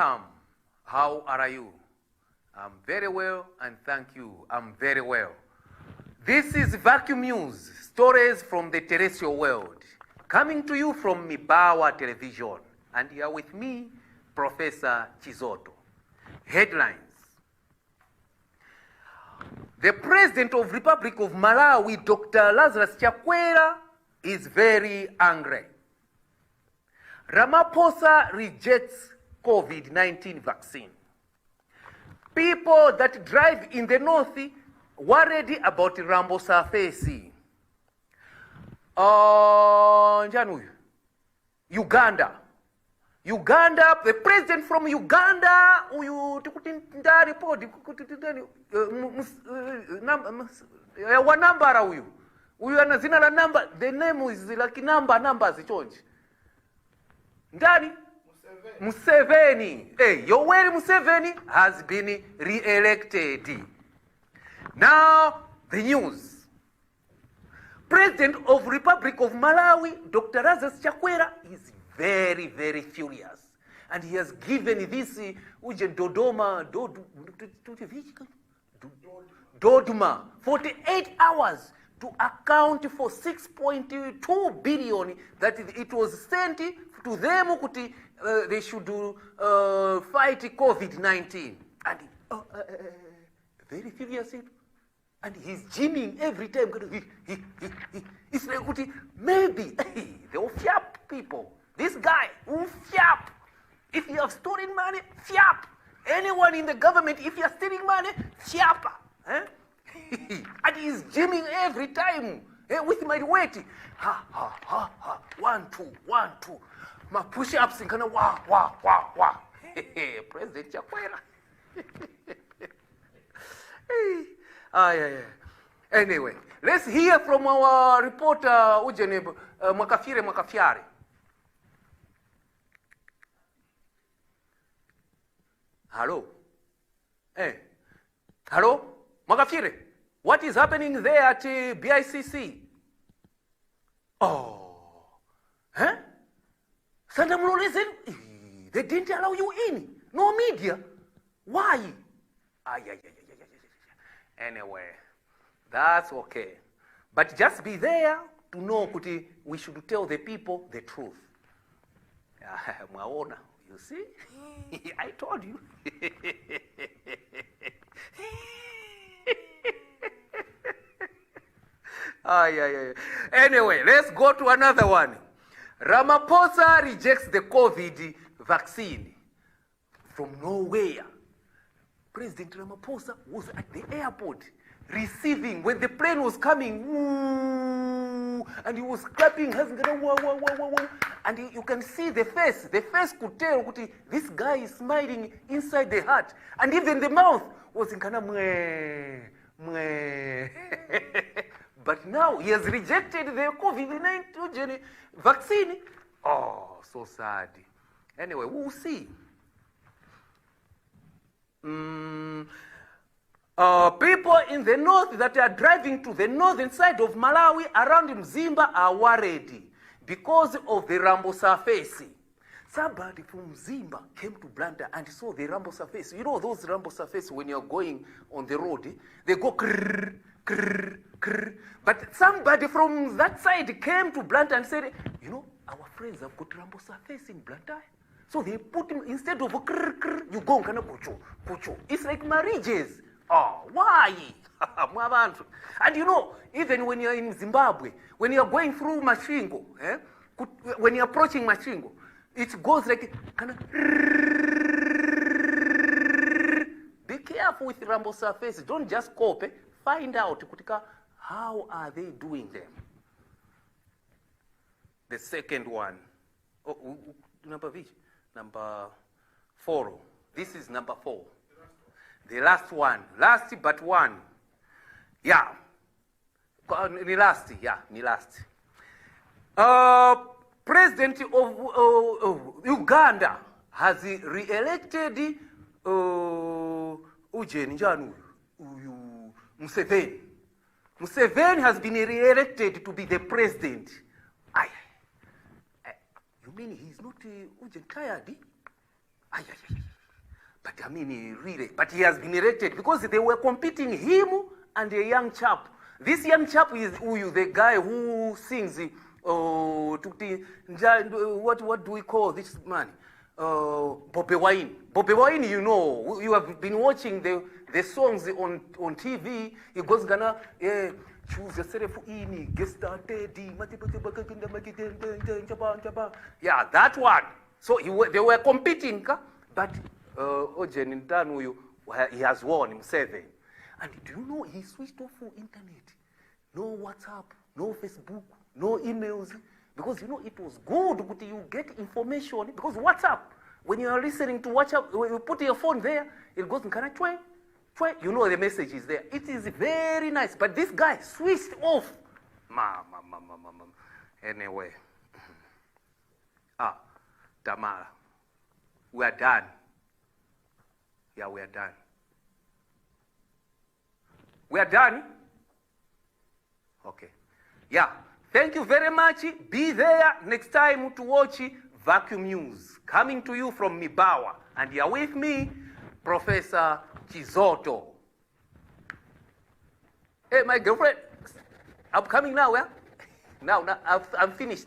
Welcome. How are you? I'm very well, and thank you. I'm very well. This is Vacuum News, stories from the terrestrial world, coming to you from Mibawa Television. And here with me, Professor Chizoto. Headlines. The President of Republic of Malawi, Dr. Lazarus Chakwera, is very angry. Ramaphosa rejects COVID-19 vaccine. People that drive in the north worried about Rambo surface. Uganda. The president from Uganda, the name is like numbers chonji. Ndani? Museveni. Hey, Yoweri Museveni has been re-elected. Now, the news. President of Republic of Malawi, Dr. Lazarus Chakwera, is very, very furious. And he has given this Dodoma 48 hours to account for 6.2 billion that it was sent to them they should fight COVID-19. And very furious. And he's gymming every time. It's like maybe they will fiap people. This guy will fiap. If you have stolen money, fiap. Anyone in the government, if you are stealing money, fiap. Eh? And he's gymming every time with my weight. Ha, ha, ha, ha. 1, 2, 1, 2. My push-ups and kind of wah, wah, wah, wah. President Chakwera. Yeah. Anyway, let's hear from our reporter, Ujene Mwakafiare. Hello? Hey. Hello? Mwakafiare, what is happening there at BICC? Oh. Huh? Sandamulolesen, they didn't allow you in. No media. Why? Anyway, that's okay. But just be there to know we should tell the people the truth. Mwaona, you see? I told you. Yeah. Anyway, let's go to another one. Ramaphosa rejects the COVID vaccine from nowhere. President Ramaphosa was at the airport receiving when the plane was coming, and he was clapping hands, and you can see the face. The face could tell this guy is smiling inside the heart, and even the mouth was in kind of mwah. But now he has rejected the COVID-19 vaccine. Oh, so sad. Anyway, we'll see. People in the north that are driving to the northern side of Malawi around Mzimba are worried because of the Rambo surface. Somebody from Mzimba came to Blanda and saw the Rambo surface. You know those Rambo surface when you're going on the road, they go krrr, krrr, krrr. But somebody from that side came to Blanda and said, you know, our friends have got Rambo surface in Blanda. So they put him, instead of krrr, krrr, you go and kind of pocho. It's like marriages. Oh, why? And you know, even when you're in Zimbabwe, when you're going through Mashingo, when you're approaching Mashingo, it goes like kind of. Be careful with Rambo surface. Don't just copy. Find out how are they doing them. The second one. Number 4. This is number 4. The last one. Last but one. Yeah. Ni last. President of Uganda has re-elected Museveni. Museveni has been re-elected to be the president. You mean he's not tired? Ay, ay, ay. But I mean, really, but he has been elected because they were competing, him and a young chap. This young chap is the guy who sings, what do we call this man? Bobi Wine. Bobi Wine, you know, you have been watching the songs on TV. He goes, gonna, choose yourself in, get started. Yeah, that one. So they were competing, but Ojen Ndanu, he has won him 7. And do you know he switched off internet? No WhatsApp, no Facebook, no emails. Because you know it was good, but you get information. Because WhatsApp, when you are listening to WhatsApp, when you put your phone there, it goes in kind of twi. You know the message is there. It is very nice. But this guy switched off. Anyway. Tamara. We are done. Yeah, we are done. We are done? Okay. Yeah. Thank you very much. Be there next time to watch Vacuum News. Coming to you from Mibawa. And you're with me, Professor Chizoto. Hey, my girlfriend. I'm coming now, yeah? Now, I'm finished.